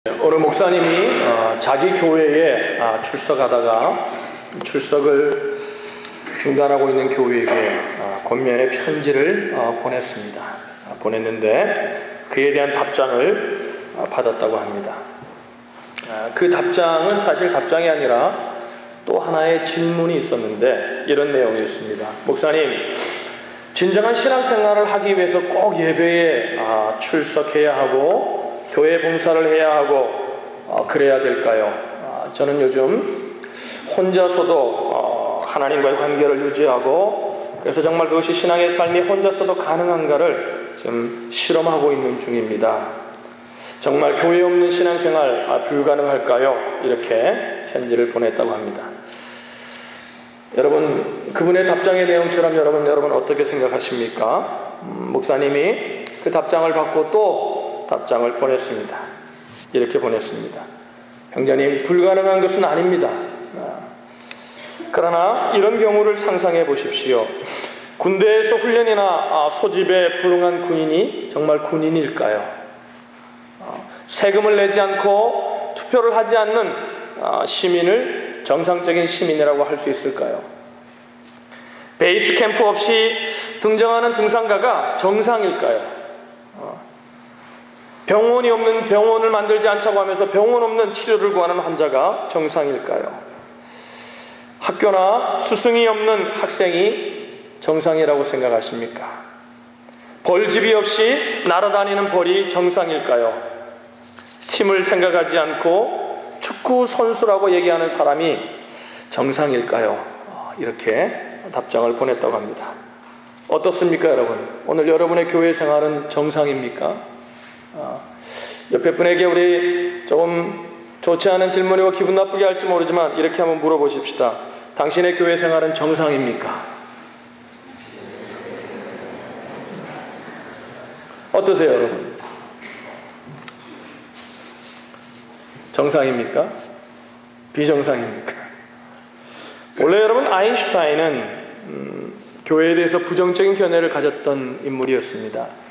어느 목사님이 자기 교회에 출석하다가 출석을 중단하고 있는 교회에게 권면의 편지를 보냈는데 그에 대한 답장을 받았다고 합니다. 그 답장은 사실 답장이 아니라 또 하나의 질문이 있었는데 이런 내용이었습니다. 목사님, 진정한 신앙생활을 하기 위해서 꼭 예배에 출석해야 하고 교회 봉사를 해야 하고 그래야 될까요? 저는 요즘 혼자서도 하나님과의 관계를 유지하고 그래서 정말 그것이 신앙의 삶이 혼자서도 가능한가를 좀 실험하고 있는 중입니다. 정말 교회 없는 신앙생활 불가능할까요? 이렇게 편지를 보냈다고 합니다. 여러분, 그분의 답장의 내용처럼 여러분 어떻게 생각하십니까? 목사님이 그 답장을 받고 또 답장을 보냈습니다. 이렇게 보냈습니다. 형제님, 불가능한 것은 아닙니다. 그러나 이런 경우를 상상해 보십시오. 군대에서 훈련이나 소집에 불응한 군인이 정말 군인일까요? 세금을 내지 않고 투표를 하지 않는 시민을 정상적인 시민이라고 할 수 있을까요? 베이스 캠프 없이 등정하는 등산가가 정상일까요? 병원이 없는 병원을 만들지 않자고 하면서 병원 없는 치료를 구하는 환자가 정상일까요? 학교나 스승이 없는 학생이 정상이라고 생각하십니까? 벌집이 없이 날아다니는 벌이 정상일까요? 팀을 생각하지 않고 축구 선수라고 얘기하는 사람이 정상일까요? 이렇게 답장을 보냈다고 합니다. 어떻습니까, 여러분? 오늘 여러분의 교회 생활은 정상입니까? 옆에 분에게 우리 조금 좋지 않은 질문이고 기분 나쁘게 할지 모르지만 이렇게 한번 물어보십시다. 당신의 교회 생활은 정상입니까? 어떠세요, 여러분? 정상입니까? 비정상입니까? 원래 여러분, 아인슈타인은 교회에 대해서 부정적인 견해를 가졌던 인물이었습니다.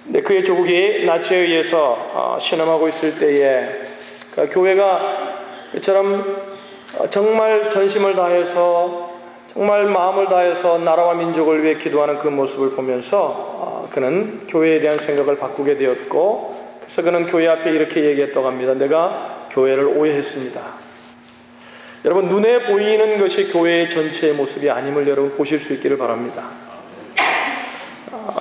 근데 그의 조국이 나치에 의해서 신음하고 있을 때에 교회가 이처럼 정말 전심을 다해서 정말 마음을 다해서 나라와 민족을 위해 기도하는 그 모습을 보면서 그는 교회에 대한 생각을 바꾸게 되었고, 그래서 그는 교회 앞에 이렇게 얘기했다고 합니다. 내가 교회를 오해했습니다. 여러분, 눈에 보이는 것이 교회의 전체의 모습이 아님을 여러분 보실 수 있기를 바랍니다.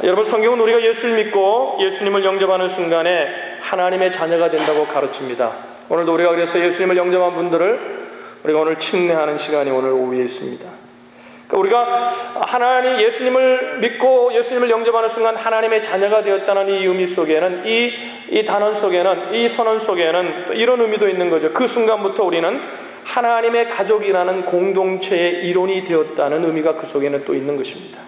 여러분, 성경은 우리가 예수를 믿고 예수님을 영접하는 순간에 하나님의 자녀가 된다고 가르칩니다. 오늘도 우리가 그래서 예수님을 영접한 분들을 우리가 오늘 침례하는 시간이 오늘 오후에 있습니다. 그러니까 우리가 예수님을 믿고 예수님을 영접하는 순간 하나님의 자녀가 되었다는 이 의미 속에는, 이 단원 속에는, 이 선언 속에는 또 이런 의미도 있는 거죠. 그 순간부터 우리는 하나님의 가족이라는 공동체의 일원이 되었다는 의미가 그 속에는 또 있는 것입니다.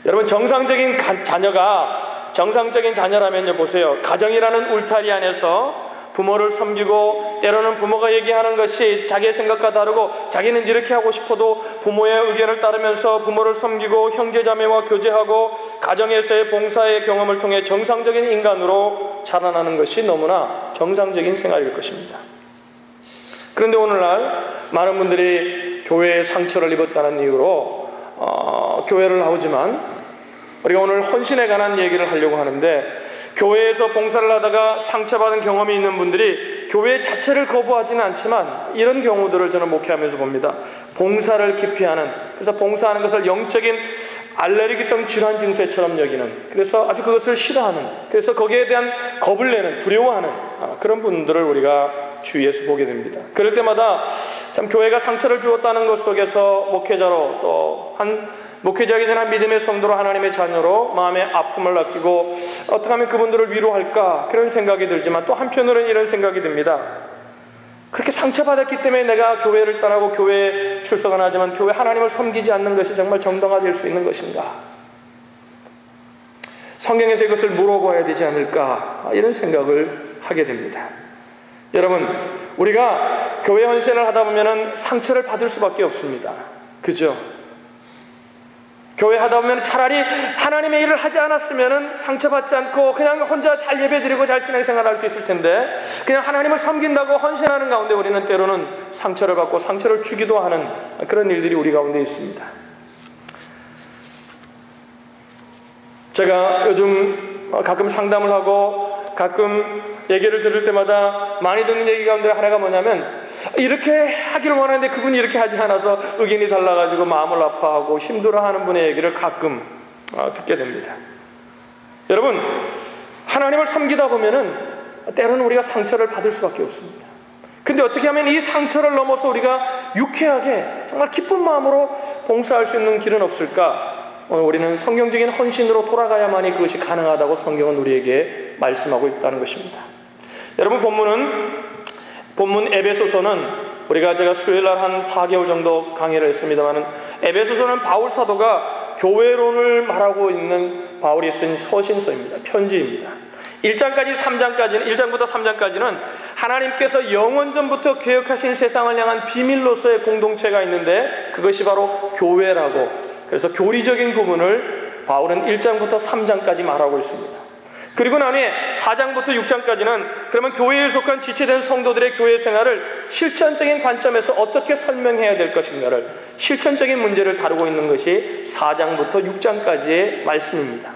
여러분, 정상적인 자녀라면요, 보세요. 가정이라는 울타리 안에서 부모를 섬기고, 때로는 부모가 얘기하는 것이 자기의 생각과 다르고 자기는 이렇게 하고 싶어도 부모의 의견을 따르면서 부모를 섬기고 형제자매와 교제하고 가정에서의 봉사의 경험을 통해 정상적인 인간으로 자라나는 것이 너무나 정상적인 생활일 것입니다. 그런데 오늘날 많은 분들이 교회에 상처를 입었다는 이유로 교회를 나오지만 우리가 오늘 헌신에 관한 얘기를 하려고 하는데, 교회에서 봉사를 하다가 상처받은 경험이 있는 분들이 교회 자체를 거부하지는 않지만 이런 경우들을 저는 목회하면서 봅니다. 봉사를 기피하는, 그래서 봉사하는 것을 영적인 알레르기성 질환 증세처럼 여기는, 그래서 아주 그것을 싫어하는, 그래서 거기에 대한 겁을 내는, 두려워하는 그런 분들을 우리가 주위에서 보게 됩니다. 그럴 때마다 참 교회가 상처를 주었다는 것 속에서 목회자로, 또 목회자이기 전에 믿음의 성도로 하나님의 자녀로 마음의 아픔을 느끼고 어떻게 하면 그분들을 위로할까, 그런 생각이 들지만 또 한편으로는 이런 생각이 듭니다. 그렇게 상처받았기 때문에 내가 교회를 떠나고 교회에 출석은 하지만 교회 하나님을 섬기지 않는 것이 정말 정당화될 수 있는 것인가? 성경에서 이것을 물어봐야 되지 않을까, 이런 생각을 하게 됩니다. 여러분, 우리가 교회 헌신을 하다 보면 상처를 받을 수밖에 없습니다. 그죠? 교회 하다 보면 차라리 하나님의 일을 하지 않았으면 상처받지 않고 그냥 혼자 잘 예배드리고 잘 신앙생활할 수 있을 텐데, 그냥 하나님을 섬긴다고 헌신하는 가운데 우리는 때로는 상처를 받고 상처를 주기도 하는 그런 일들이 우리 가운데 있습니다. 제가 요즘 가끔 상담을 하고 가끔 얘기를 들을 때마다 많이 듣는 얘기 가운데 하나가 뭐냐면, 이렇게 하기를 원하는데 그분이 이렇게 하지 않아서 의견이 달라가지고 마음을 아파하고 힘들어하는 분의 얘기를 가끔 듣게 됩니다. 여러분, 하나님을 섬기다 보면은 때로는 우리가 상처를 받을 수밖에 없습니다. 근데 어떻게 하면 이 상처를 넘어서 우리가 유쾌하게 정말 기쁜 마음으로 봉사할 수 있는 길은 없을까? 오늘 우리는 성경적인 헌신으로 돌아가야만이 그것이 가능하다고 성경은 우리에게 말씀하고 있다는 것입니다. 여러분, 본문 에베소서는 제가 수요일날 한 4개월 정도 강의를 했습니다만, 에베소서는 바울 사도가 교회론을 말하고 있는 바울이 쓴 서신서입니다. 편지입니다. 1장부터 3장까지는 하나님께서 영원전부터 계획하신 세상을 향한 비밀로서의 공동체가 있는데, 그것이 바로 교회라고, 그래서 교리적인 부분을 바울은 1장부터 3장까지 말하고 있습니다. 그리고 난 후에 4장부터 6장까지는 그러면 교회에 속한 지체된 성도들의 교회 생활을 실천적인 관점에서 어떻게 설명해야 될 것인가를, 실천적인 문제를 다루고 있는 것이 4장부터 6장까지의 말씀입니다.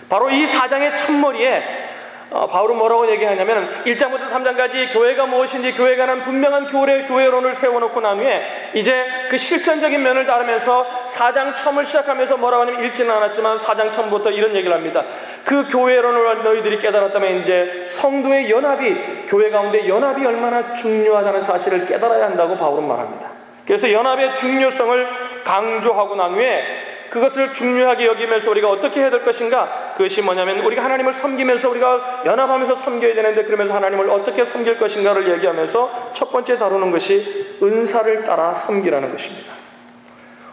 바로 이 4장의 첫머리에 바울은 뭐라고 얘기하냐면, 1장부터 3장까지 교회가 무엇인지 교회에 관한 분명한 교회론을 세워놓고 난 후에 이제 그 실천적인 면을 다루면서 4장 처음을 시작하면서 뭐라고 하냐면, 읽지는 않았지만 4장 처음부터 이런 얘기를 합니다. 그 교회론을 너희들이 깨달았다면 이제 성도의 연합이, 교회 가운데 연합이 얼마나 중요하다는 사실을 깨달아야 한다고 바울은 말합니다. 그래서 연합의 중요성을 강조하고 난 후에 그것을 중요하게 여기면서 우리가 어떻게 해야 될 것인가, 그것이 뭐냐면 우리가 하나님을 섬기면서 우리가 연합하면서 섬겨야 되는데, 그러면서 하나님을 어떻게 섬길 것인가를 얘기하면서 첫 번째 다루는 것이 은사를 따라 섬기라는 것입니다.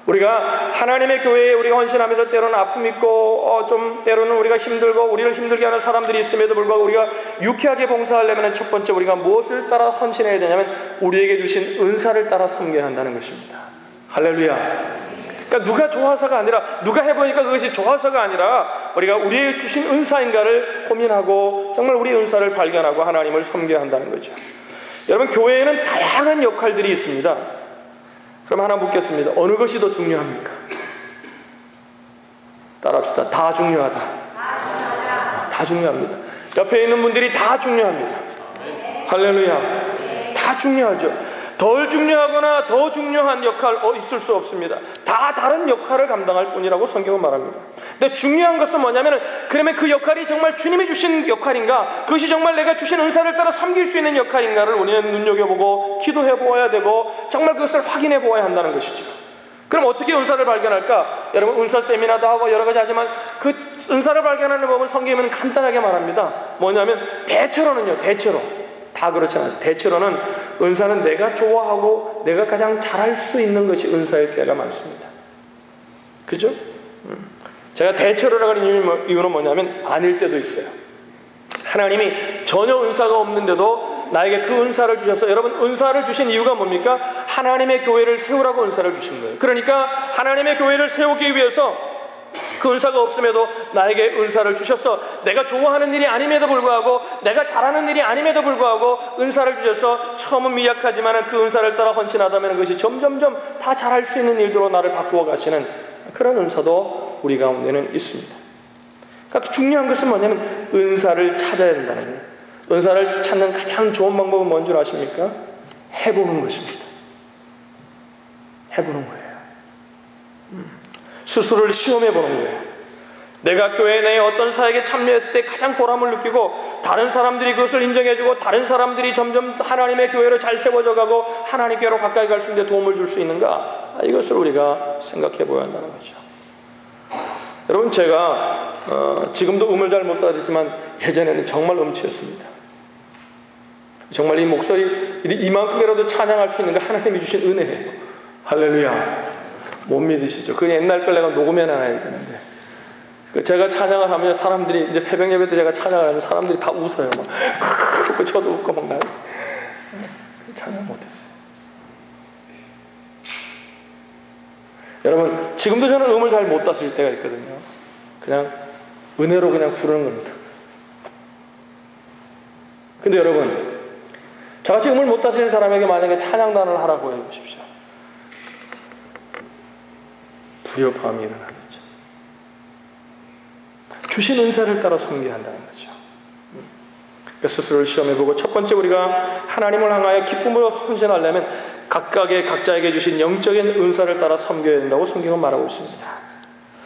우리가 하나님의 교회에 우리가 헌신하면서 때로는 아픔 있고 좀 때로는 우리가 힘들고 우리를 힘들게 하는 사람들이 있음에도 불구하고 우리가 유쾌하게 봉사하려면 첫 번째 우리가 무엇을 따라 헌신해야 되냐면, 우리에게 주신 은사를 따라 섬겨야 한다는 것입니다. 할렐루야. 그러니까 누가 좋아서가 아니라, 누가 해보니까 그것이 좋아서가 아니라, 우리가 우리에게 주신 은사인가를 고민하고 정말 우리 은사를 발견하고 하나님을 섬겨야 한다는 거죠. 여러분, 교회에는 다양한 역할들이 있습니다. 그럼 하나 묻겠습니다. 어느 것이 더 중요합니까? 따라합시다. 다 중요하다. 다 중요합니다. 옆에 있는 분들이 다 중요합니다. 할렐루야. 다 중요하죠. 덜 중요하거나 더 중요한 역할 있을 수 없습니다. 다 다른 역할을 감당할 뿐이라고 성경은 말합니다. 근데 중요한 것은 뭐냐면, 그러면 그 역할이 정말 주님이 주신 역할인가, 그것이 정말 내가 주신 은사를 따라 섬길 수 있는 역할인가를 우리는 눈여겨보고 기도해 보아야 되고 정말 그것을 확인해 보아야 한다는 것이죠. 그럼 어떻게 은사를 발견할까? 여러분, 은사 세미나도 하고 여러 가지 하지만 그 은사를 발견하는 법은 성경에는 간단하게 말합니다. 뭐냐면 대체로는요, 다 그렇지 않아요. 대체로는 은사는 내가 좋아하고 내가 가장 잘할 수 있는 것이 은사일 때가 많습니다. 그죠? 제가 대체로라고 하는 이유는 뭐냐면, 아닐 때도 있어요. 하나님이 전혀 은사가 없는데도 나에게 그 은사를 주셔서, 여러분, 은사를 주신 이유가 뭡니까? 하나님의 교회를 세우라고 은사를 주신 거예요. 그러니까 하나님의 교회를 세우기 위해서 그 은사가 없음에도 나에게 은사를 주셔서, 내가 좋아하는 일이 아님에도 불구하고 내가 잘하는 일이 아님에도 불구하고 은사를 주셔서, 처음은 미약하지만 그 은사를 따라 헌신하다면 그것이 점점점 다 잘할 수 있는 일들로 나를 바꾸어 가시는 그런 은사도 우리 가운데는 있습니다. 그러니까 중요한 것은 뭐냐면 은사를 찾아야 된다는 거예요. 은사를 찾는 가장 좋은 방법은 뭔 줄 아십니까? 해보는 것입니다. 해보는 거예요. 스스로를 시험해보는 거예요. 내가 교회 내에 어떤 사역에 참여했을 때 가장 보람을 느끼고, 다른 사람들이 그것을 인정해주고 다른 사람들이 점점 하나님의 교회로 잘 세워져 가고 하나님께로 가까이 갈 수 있는 데 도움을 줄 수 있는가, 이것을 우리가 생각해 보아야 한다는 거죠. 여러분, 제가 지금도 음을 잘 못 따르지만 예전에는 정말 음치였습니다. 정말 이 목소리 이만큼이라도 찬양할 수 있는 게 하나님이 주신 은혜예요. 할렐루야. 못 믿으시죠? 그 옛날 걸 내가 녹음해 놔야 되는데, 제가 찬양을 하면 사람들이, 이제 새벽 예배 때 제가 찬양을 하면 사람들이 다 웃어요. 막 저도 웃고 막 나요. 찬양 못했어요. 여러분, 지금도 저는 음을 잘 못 다스릴 때가 있거든요. 그냥 은혜로 그냥 부르는 겁니다. 근데 여러분, 저같이 음을 못 다스리는 사람에게 만약에 찬양단을 하라고 해보십시오. 불협화음이 일어나겠죠. 주신 은사를 따라 섬겨야 한다는 거죠. 스스로를 시험해보고, 첫 번째 우리가 하나님을 향하여 기쁨으로 헌신하려면 각자에게 주신 영적인 은사를 따라 섬겨야 된다고 성경은 말하고 있습니다.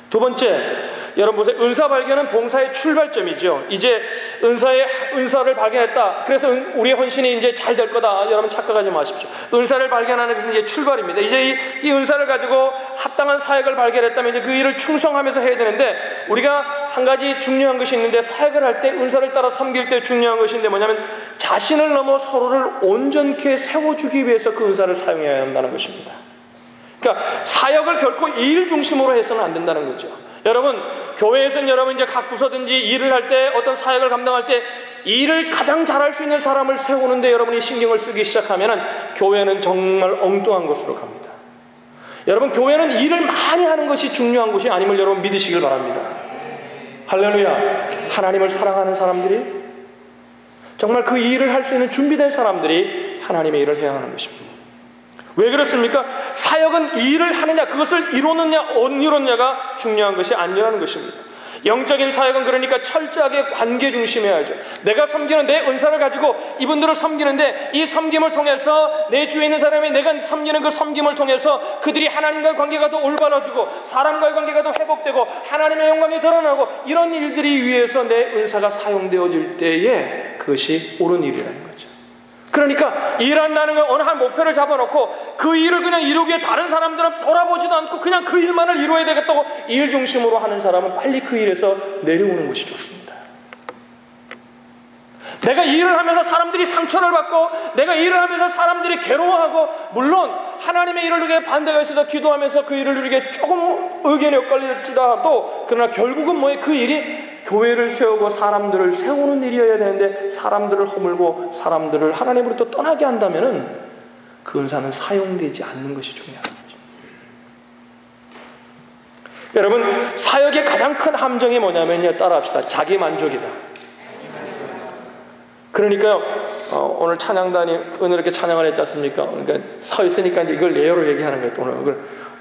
두 번째, 여러분 보세요. 은사 발견은 봉사의 출발점이죠. 이제 은사를 발견했다. 그래서 우리의 헌신이 이제 잘 될 거다. 여러분 착각하지 마십시오. 은사를 발견하는 것은 이제 출발입니다. 이제 이 은사를 가지고 합당한 사역을 발견했다면 이제 그 일을 충성하면서 해야 되는데, 우리가 한 가지 중요한 것이 있는데, 사역을 할 때, 은사를 따라 섬길 때 중요한 것인데 뭐냐면 자신을 넘어 서로를 온전케 세워주기 위해서 그 은사를 사용해야 한다는 것입니다. 그러니까 사역을 결코 이 일 중심으로 해서는 안 된다는 거죠. 여러분, 교회에서는 여러분 이제 각 부서든지 일을 할 때, 어떤 사역을 감당할 때 이 일을 가장 잘할 수 있는 사람을 세우는데 여러분이 신경을 쓰기 시작하면은 교회는 정말 엉뚱한 곳으로 갑니다. 여러분, 교회는 일을 많이 하는 것이 중요한 것이 아님을 여러분 믿으시길 바랍니다. 할렐루야. 하나님을 사랑하는 사람들이, 정말 그 일을 할 수 있는 준비된 사람들이 하나님의 일을 해야 하는 것입니다. 왜 그렇습니까? 사역은 이 일을 하느냐, 그것을 이루느냐 안 이루느냐가 중요한 것이 아니라는 것입니다. 영적인 사역은 그러니까 철저하게 관계 중심해야죠. 내가 섬기는 내 은사를 가지고 이분들을 섬기는데, 이 섬김을 통해서 내 주위에 있는 사람이 내가 섬기는 그 섬김을 통해서 그들이 하나님과의 관계가 더 올바라지고 사람과의 관계가 더 회복되고 하나님의 영광이 드러나고, 이런 일들이 위해서 내 은사가 사용되어질 때에 그것이 옳은 일이라는 거죠. 그러니까 일한다는 건 어느 한 목표를 잡아놓고 그 일을 그냥 이루기 위해 다른 사람들은 돌아보지도 않고 그냥 그 일만을 이루어야 되겠다고 일 중심으로 하는 사람은 빨리 그 일에서 내려오는 것이 좋습니다. 내가 일을 하면서 사람들이 상처를 받고, 내가 일을 하면서 사람들이 괴로워하고, 물론 하나님의 일을 위해 반대가 있어서 기도하면서 그 일을 위해 조금 의견이 엇갈릴지라도, 그러나 결국은 뭐예요? 그 일이 교회를 세우고 사람들을 세우는 일이어야 되는데, 사람들을 허물고 사람들을 하나님으로부터 떠나게 한다면은 그 은사는 사용되지 않는 것이 중요한 거죠. 여러분, 사역의 가장 큰 함정이 뭐냐면요, 따라합시다. 자기 만족이다. 그러니까요, 오늘 찬양단이 은혜롭게 찬양을 했지 않습니까? 그러니까 서 있으니까 이제 이걸 예어로 얘기하는 거예요.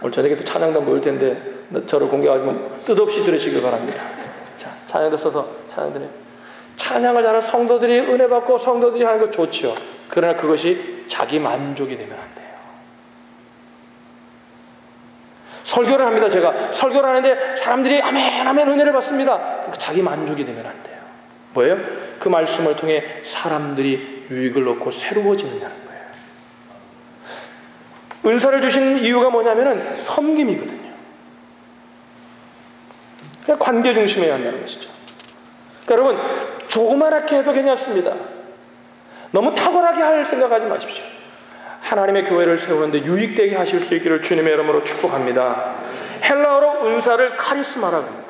오늘 저녁에 또 찬양단 모일 텐데 저를 공개하지만 뜻없이 들으시길 바랍니다. 자, 찬양도 써서 찬양들이, 찬양을 잘하는 성도들이 은혜 받고 성도들이 하는 거 좋죠. 그러나 그것이 자기 만족이 되면 안 돼요. 설교를 합니다. 제가 설교를 하는데 사람들이 아멘 아멘 은혜를 받습니다. 자기 만족이 되면 안 돼요. 뭐예요? 그 말씀을 통해 사람들이 유익을 얻고 새로워지느냐는 거예요. 은사를 주신 이유가 뭐냐면은 섬김이거든요. 그냥 관계 중심해야 한다는 것이죠. 그러니까 여러분, 조그맣게 해도 괜찮습니다. 너무 탁월하게 할 생각하지 마십시오. 하나님의 교회를 세우는데 유익되게 하실 수 있기를 주님의 이름으로 축복합니다. 헬라어로 은사를 카리스마라고 합니다.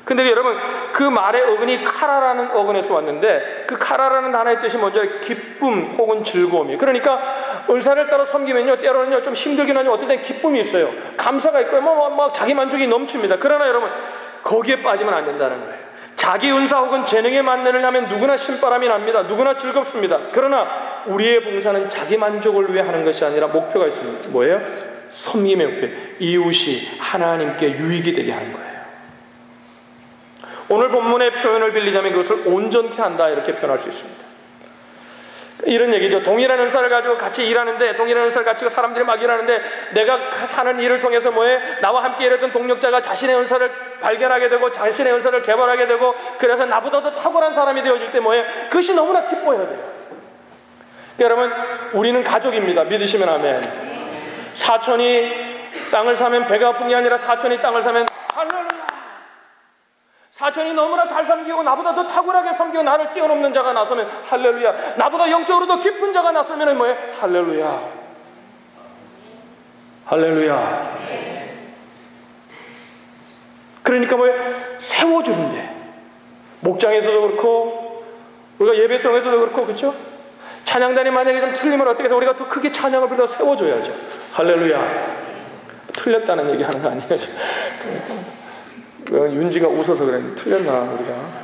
근데 여러분, 그 말의 어근이 카라라는 어근에서 왔는데, 그 카라라는 단어의 뜻이 뭔지 알아요? 기쁨 혹은 즐거움이에요. 그러니까 은사를 따라 섬기면요, 때로는요 좀 힘들긴 하지만 어떨 땐 기쁨이 있어요. 감사가 있고요, 막 자기 만족이 넘칩니다. 그러나 여러분, 거기에 빠지면 안 된다는 거예요. 자기 은사 혹은 재능에 만회를 하면 누구나 신바람이 납니다. 누구나 즐겁습니다. 그러나 우리의 봉사는 자기 만족을 위해 하는 것이 아니라 목표가 있습니다. 뭐예요? 섬김의 목표, 이웃이 하나님께 유익이 되게 하는 거예요. 오늘 본문의 표현을 빌리자면 그것을 온전케 한다, 이렇게 표현할 수 있습니다. 이런 얘기죠. 동일한 은사를 가지고 같이 일하는데, 동일한 은사를 가지고 사람들이 막 일하는데, 내가 사는 일을 통해서 뭐해? 나와 함께 일했던 동력자가 자신의 은사를 발견하게 되고 자신의 은사를 개발하게 되고, 그래서 나보다 더 탁월한 사람이 되어질 때 뭐해? 그것이 너무나 기뻐해야 돼요. 여러분, 우리는 가족입니다. 믿으시면 아멘. 사촌이 땅을 사면 배가 아픈 게 아니라 사촌이 땅을 사면 할렐루야. 사촌이 너무나 잘 섬기고 나보다 더 탁월하게 섬기고 나를 뛰어넘는 자가 나서면 할렐루야. 나보다 영적으로 더 깊은 자가 나서면 뭐예요? 할렐루야. 할렐루야. 그러니까 뭐예요? 세워주는데, 목장에서도 그렇고 우리가 예배성에서도 그렇고, 그렇죠? 찬양단이 만약에 좀 틀리면 어떻게 해서 우리가 더 크게 찬양을 불러 세워줘야죠. 할렐루야. 틀렸다는 얘기 하는 거 아니에요? 그러니까 윤지가 웃어서 그래. 틀렸나 우리가?